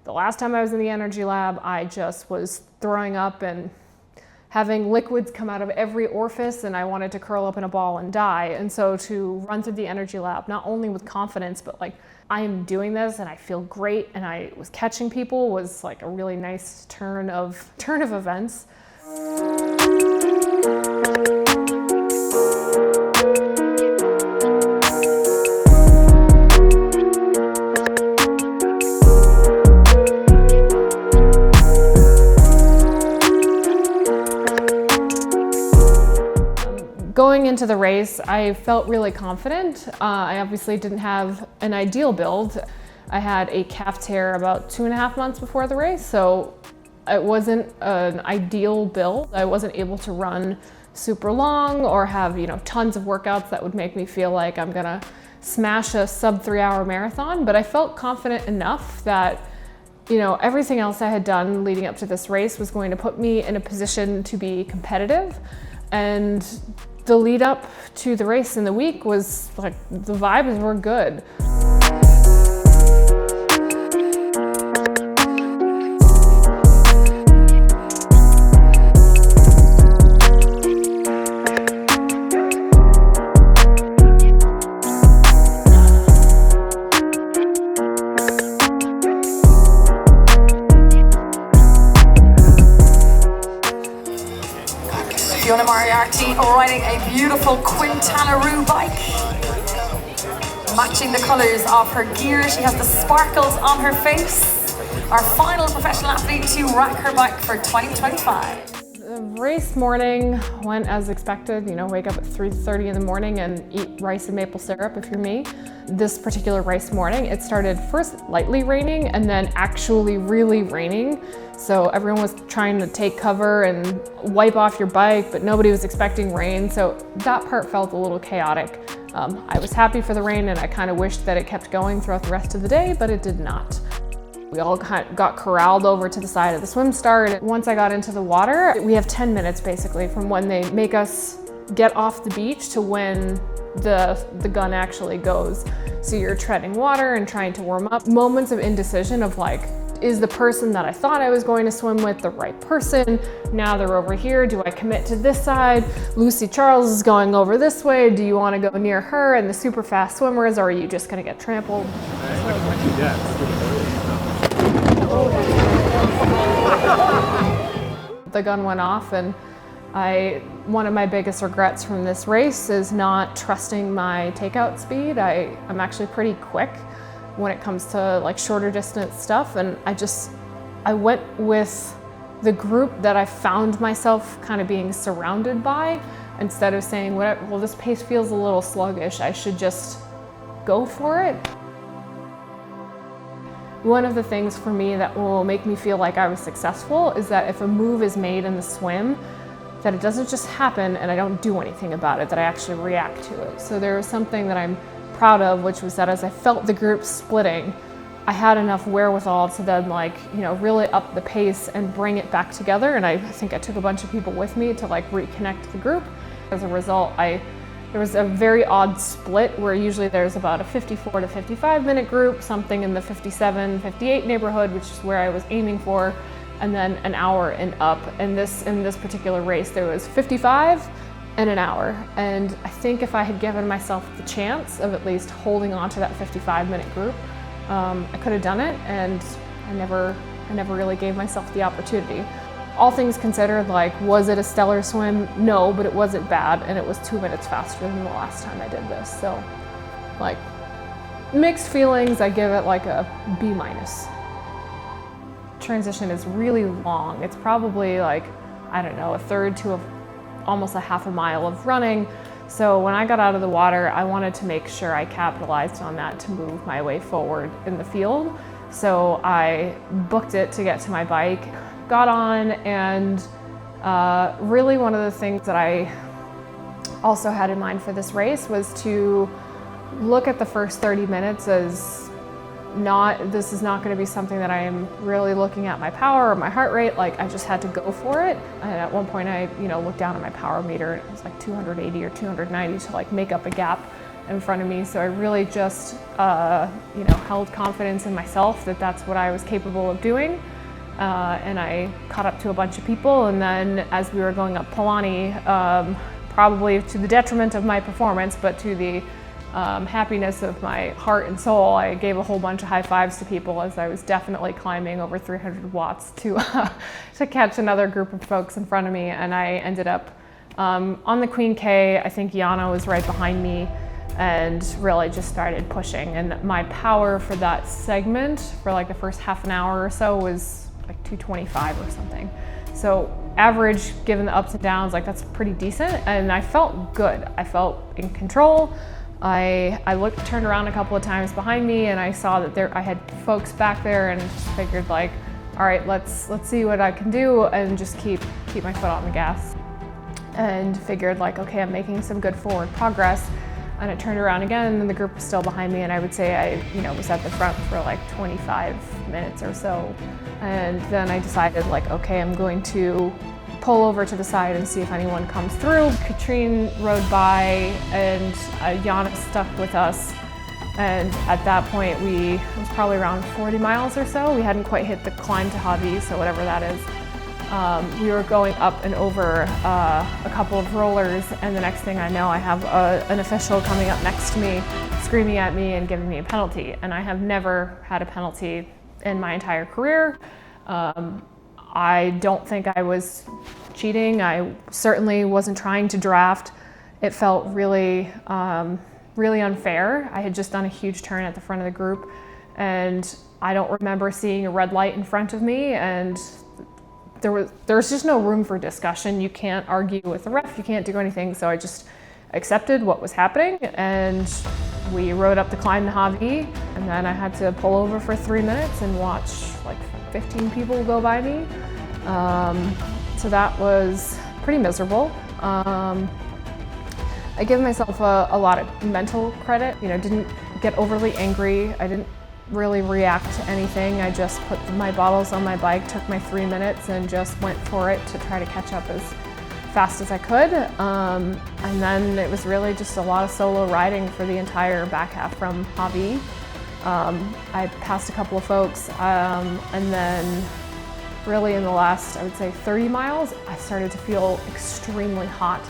The last time I was in the energy lab, I just was throwing up and having liquids come out of every orifice, and I wanted to curl up in a ball and die. And so to run through the energy lab, not only with confidence, but like, I am doing this and I feel great and I was catching people, was like a really nice turn of events. Going into the race, I felt really confident. I obviously didn't have an ideal build. I had a calf tear about 2.5 months before the race, so it wasn't an ideal build. I wasn't able to run super long or have, tons of workouts that would make me feel like I'm gonna smash a sub 3-hour marathon, but I felt confident enough that everything else I had done leading up to this race was going to put me in a position to be competitive. And the lead up to the race in the week was like, the vibes were good. Fiona Moriarty riding a beautiful Quintana bike. Matching the colours of her gear, she has the sparkles on her face. Our final professional athlete to rack her bike for 2025. The race morning went as expected, wake up at 3:30 in the morning and eat rice and maple syrup if you're me. This particular race morning, it started first lightly raining and then actually really raining. So everyone was trying to take cover and wipe off your bike, but nobody was expecting rain. So that part felt a little chaotic. I was happy for the rain and I kind of wished that it kept going throughout the rest of the day, but it did not. We all got corralled over to the side of the swim start. Once I got into the water, we have 10 minutes basically from when they make us get off the beach to when the gun actually goes. So you're treading water and trying to warm up. Moments of indecision of like, is the person that I thought I was going to swim with the right person? Now they're over here, do I commit to this side? Lucy Charles is going over this way. Do you want to go near her and the super fast swimmers, or are you just going to get trampled? The gun went off, and one of my biggest regrets from this race is not trusting my takeout speed. I'm actually pretty quick when it comes to like shorter distance stuff, and I went with the group that I found myself kind of being surrounded by, instead of saying, well, this pace feels a little sluggish, I should just go for it. One of the things for me that will make me feel like I was successful is that if a move is made in the swim, that it doesn't just happen and I don't do anything about it, that I actually react to it. So there was something that I'm proud of, which was that as I felt the group splitting, I had enough wherewithal to then really up the pace and bring it back together. And I think I took a bunch of people with me to reconnect the group. As a result, there was a very odd split where usually there's about a 54 to 55 minute group, something in the 57, 58 neighborhood, which is where I was aiming for, and then an hour and up. And in this particular race, there was 55 and an hour. And I think if I had given myself the chance of at least holding on to that 55-minute group, I could have done it, and I never really gave myself the opportunity. All things considered, was it a stellar swim? No, but it wasn't bad, and it was 2 minutes faster than the last time I did this. So, mixed feelings. I give it a B-. Transition is really long. It's probably a third to almost a half a mile of running. So when I got out of the water, I wanted to make sure I capitalized on that to move my way forward in the field. So I booked it to get to my bike, got on, and really one of the things that I also had in mind for this race was to look at the first 30 minutes as this is not going to be something that I am really looking at my power or my heart rate. I just had to go for it. And at one point I looked down at my power meter, and it was 280 or 290 to make up a gap in front of me. So I really just, held confidence in myself that that's what I was capable of doing. And I caught up to a bunch of people. And then as we were going up Palani, probably to the detriment of my performance, but to the happiness of my heart and soul, I gave a whole bunch of high fives to people as I was definitely climbing over 300 watts to catch another group of folks in front of me. And I ended up on the Queen K. I think Yana was right behind me and really just started pushing. And my power for that segment for like the first half an hour or so was like 225 or something. So average, given the ups and downs, like that's pretty decent. And I felt good. I felt in control. I turned around a couple of times behind me and I saw that I had folks back there, and just figured like, all right, let's see what I can do and just keep my foot on the gas. And figured like, okay, I'm making some good forward progress. And I turned around again and the group was still behind me, and I would say I was at the front for like 25 minutes or so. And then I decided like, okay, I'm going to pull over to the side and see if anyone comes through. Katrine rode by and Yana stuck with us. And at that point, it was probably around 40 miles or so. We hadn't quite hit the climb to Howdy, so whatever that is. We were going up and over a couple of rollers, and the next thing I know, I have an official coming up next to me, screaming at me and giving me a penalty. And I have never had a penalty in my entire career. I don't think I was cheating. I certainly wasn't trying to draft. It felt really, really unfair. I had just done a huge turn at the front of the group, and I don't remember seeing a red light in front of me, and there was just no room for discussion. You can't argue with the ref, you can't do anything. So I just accepted what was happening, and we rode up the climb to Howdy, and then I had to pull over for 3 minutes and watch like 15 people go by me. So that was pretty miserable. I give myself a lot of mental credit. Didn't get overly angry. I didn't really react to anything. I just put my bottles on my bike, took my 3 minutes, and just went for it to try to catch up as fast as I could. And then it was really just a lot of solo riding for the entire back half from Howdy. I passed a couple of folks, and then really in the last, I would say 30 miles, I started to feel extremely hot.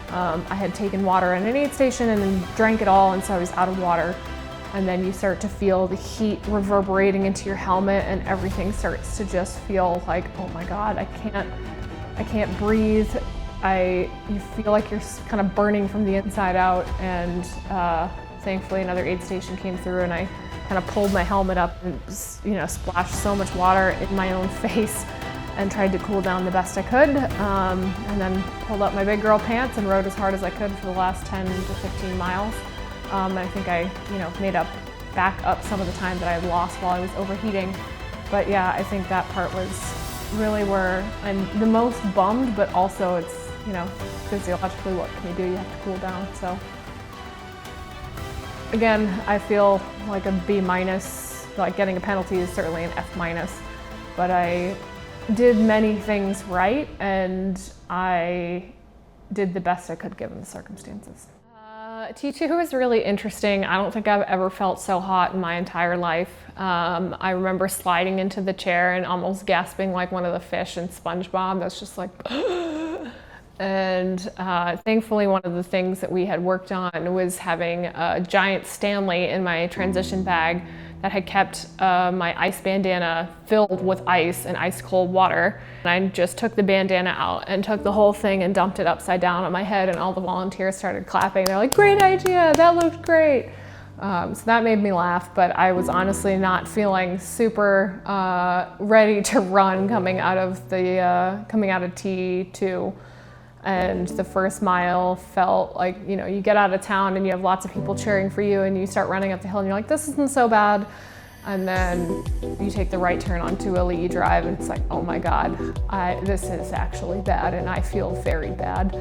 I had taken water at an aid station and then drank it all, and so I was out of water. And then you start to feel the heat reverberating into your helmet, and everything starts to just feel like, oh my God, I can't breathe. You feel like you're kind of burning from the inside out. And thankfully another aid station came through, and I kind of pulled my helmet up and splashed so much water in my own face and tried to cool down the best I could. And then pulled up my big girl pants and rode as hard as I could for the last 10 to 15 miles. And I think I made back up some of the time that I had lost while I was overheating. But yeah, I think that part was really where I'm the most bummed, but also it's, physiologically, what can you do? You have to cool down. So again, I feel like a B-, like getting a penalty is certainly an F-, but I did many things right, and I did the best I could given the circumstances. T2 was really interesting. I don't think I've ever felt so hot in my entire life. I remember sliding into the chair and almost gasping like one of the fish in SpongeBob. That's just like, and thankfully one of the things that we had worked on was having a giant Stanley in my transition bag that had kept my ice bandana filled with ice and ice cold water. And I just took the bandana out and took the whole thing and dumped it upside down on my head, and all the volunteers started clapping. They're like, great idea, that looked great. So that made me laugh, but I was honestly not feeling super ready to run coming out of T2. And the first mile felt like, you get out of town and you have lots of people cheering for you, and you start running up the hill and you're like, this isn't so bad. And then you take the right turn onto a Lee drive and it's like, oh my God, this is actually bad, and I feel very bad.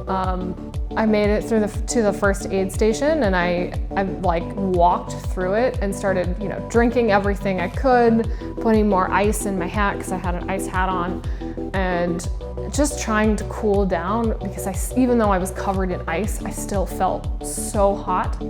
I made it through to the first aid station, and I like walked through it and started, drinking everything I could, putting more ice in my hat because I had an ice hat on. and just trying to cool down because even though I was covered in ice, I still felt so hot.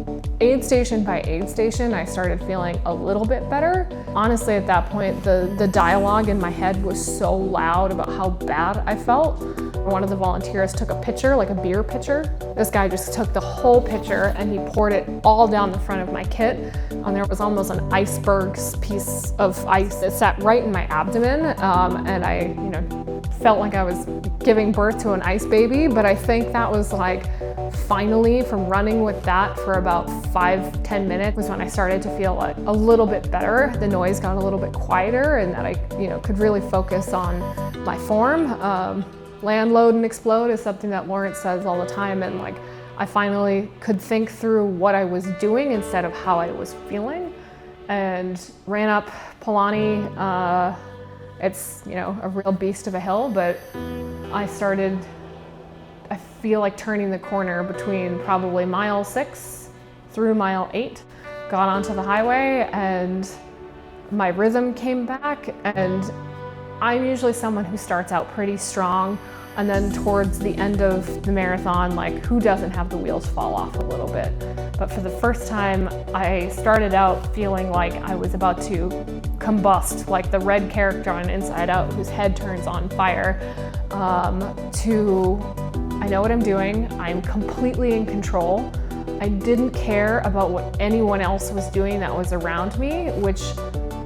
Aid station by aid station, I started feeling a little bit better. Honestly, at that point, the dialogue in my head was so loud about how bad I felt. One of the volunteers took a pitcher, like a beer pitcher. This guy just took the whole pitcher and he poured it all down the front of my kit. And there was almost an iceberg piece of ice that sat right in my abdomen. And I, felt like I was giving birth to an ice baby. But I think that was like, finally, from running with that for about 5-10 minutes was when I started to feel like a little bit better. The noise got a little bit quieter and that I, could really focus on my form. Land, load, and explode is something that Lawrence says all the time, and like I finally could think through what I was doing instead of how I was feeling, and ran up Polani. It's a real beast of a hill, but I feel like turning the corner between probably mile 6 through mile 8, got onto the highway and my rhythm came back, and I'm usually someone who starts out pretty strong, and then towards the end of the marathon, like who doesn't have the wheels fall off a little bit? But for the first time, I started out feeling like I was about to combust, like the red character on Inside Out whose head turns on fire, to I know what I'm doing, I'm completely in control. I didn't care about what anyone else was doing that was around me, which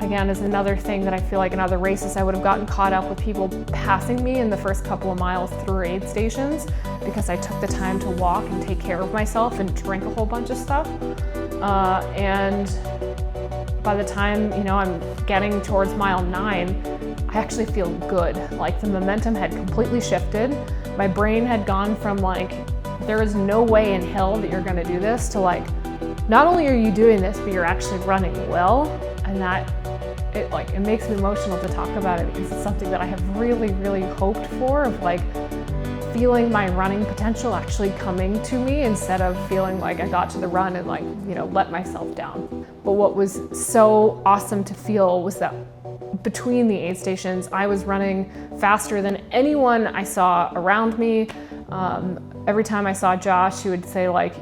again is another thing that I feel like in other races I would have gotten caught up with people passing me in the first couple of miles through aid stations because I took the time to walk and take care of myself and drink a whole bunch of stuff. And by the time I'm getting towards mile 9, I actually feel good. Like the momentum had completely shifted. My brain had gone from like, there is no way in hell that you're gonna do this, to like, not only are you doing this, but you're actually running well. And that, it makes me emotional to talk about it because it's something that I have really, really hoped for, of like feeling my running potential actually coming to me instead of feeling like I got to the run and like, let myself down. But what was so awesome to feel was that between the aid stations, I was running faster than anyone I saw around me. Every time I saw Josh, he would say like,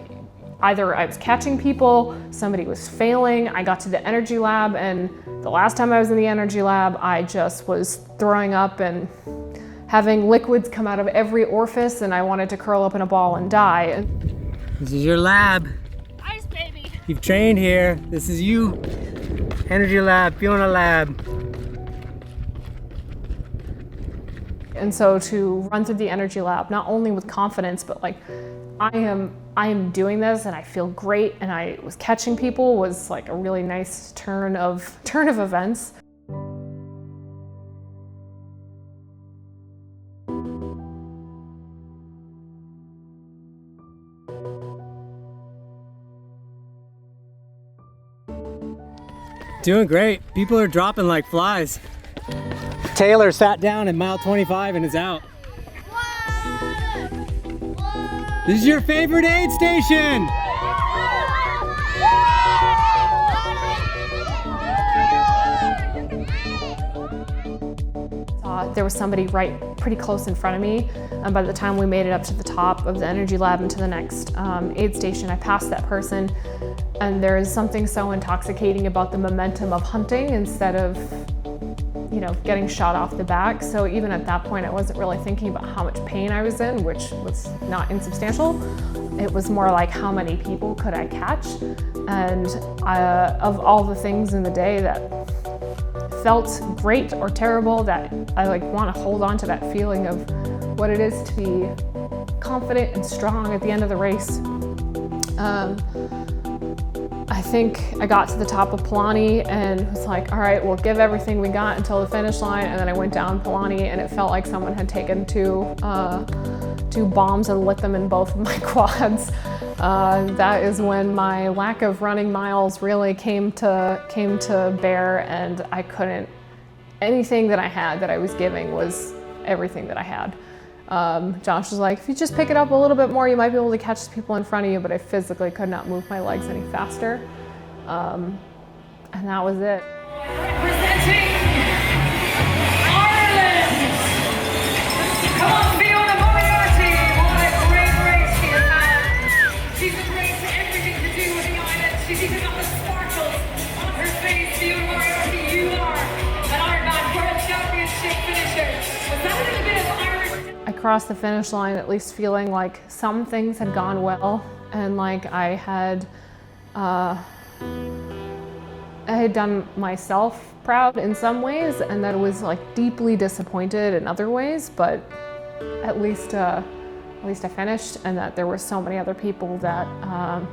either I was catching people, somebody was failing, I got to the energy lab, and the last time I was in the energy lab, I just was throwing up and having liquids come out of every orifice, and I wanted to curl up in a ball and die. This is your lab. Ice baby. You've trained here. This is you. Energy lab, Fiona lab. And so to run through the energy lab, not only with confidence, but like I am doing this and I feel great and I was catching people, was like a really nice turn of events. Doing great. People are dropping like flies. Taylor sat down at mile 25 and is out. This is your favorite aid station! There was somebody pretty close in front of me, and by the time we made it up to the top of the energy lab and to the next aid station, I passed that person, and there is something so intoxicating about the momentum of hunting instead of getting shot off the back. So even at that point, I wasn't really thinking about how much pain I was in, which was not insubstantial. It was more like how many people could I catch? And of all the things in the day that felt great or terrible, that I want to hold on to that feeling of what it is to be confident and strong at the end of the race. I think I got to the top of Polani and was like, all right, we'll give everything we got until the finish line. And then I went down Polani and it felt like someone had taken two bombs and lit them in both of my quads. That is when my lack of running miles really came to bear, and I couldn't, anything that I had that I was giving was everything that I had. Josh was like, if you just pick it up a little bit more, you might be able to catch the people in front of you, but I physically could not move my legs any faster. And that was it. Representing Ireland, across the finish line at least feeling like some things had gone well, and like I had done myself proud in some ways, and that I was like deeply disappointed in other ways, but at least I finished, and that there were so many other people that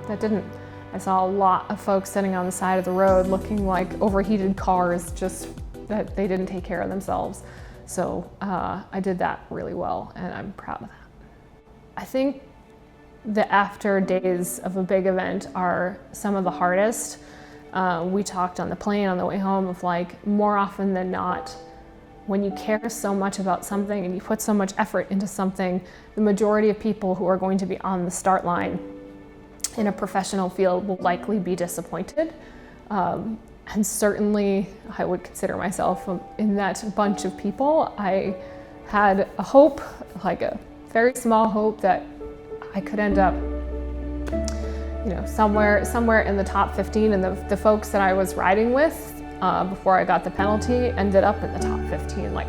that didn't. I saw a lot of folks sitting on the side of the road looking like overheated cars, just that they didn't take care of themselves. So I did that really well, and I'm proud of that. I think the after days of a big event are some of the hardest. We talked on the plane on the way home of like, more often than not, when you care so much about something and you put so much effort into something, the majority of people who are going to be on the start line in a professional field will likely be disappointed. And certainly I would consider myself in that bunch of people. I had a hope, like a very small hope, that I could end up, you know, somewhere in the top 15, and the folks that I was riding with before I got the penalty ended up in the top 15. Like,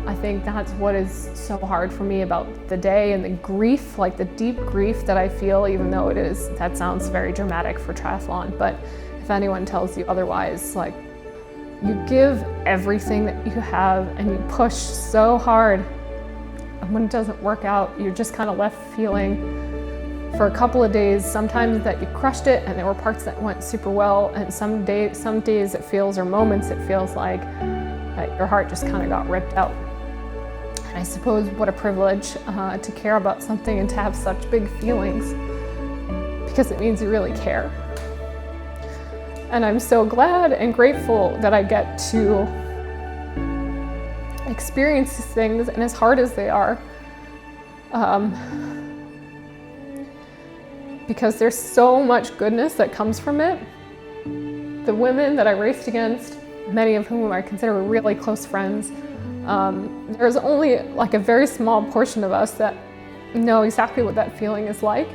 I think that's what is so hard for me about the day, and the grief, like the deep grief that I feel, even though that sounds very dramatic for triathlon, but if anyone tells you otherwise, like, you give everything that you have and you push so hard, and when it doesn't work out, you're just kind of left feeling for a couple of days, sometimes that you crushed it and there were parts that went super well, and some days it feels, or moments it feels like that your heart just kind of got ripped out. And I suppose what a privilege to care about something and to have such big feelings, because it means you really care. And I'm so glad and grateful that I get to experience these things, and as hard as they are, because there's so much goodness that comes from it. The women that I raced against, many of whom I consider really close friends, there's only like a very small portion of us that know exactly what that feeling is like.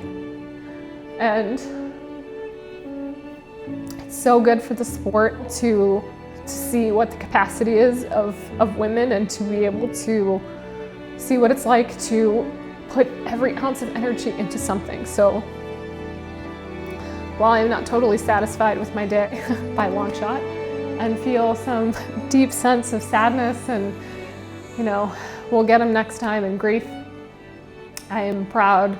And it's so good for the sport to see what the capacity is of women, and to be able to see what it's like to put every ounce of energy into something. So while I'm not totally satisfied with my day by a long shot, and feel some deep sense of sadness and, you know, we'll get them next time, and grief, I am proud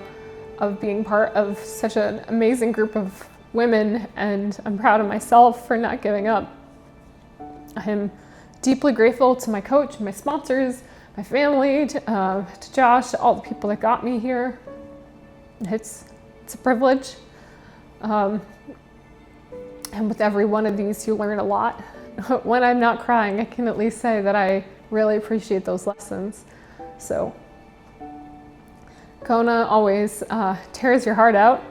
of being part of such an amazing group of women, and I'm proud of myself for not giving up. I am deeply grateful to my coach, my sponsors, my family, to Josh, to all the people that got me here. It's a privilege. And with every one of these, you learn a lot. When I'm not crying, I can at least say that I really appreciate those lessons. So Kona always tears your heart out,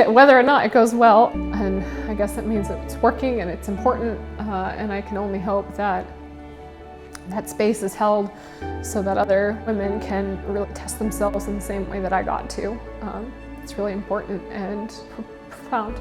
whether or not it goes well. And I guess that means it's working and it's important. And I can only hope that that space is held so that other women can really test themselves in the same way that I got to. It's really important and profound.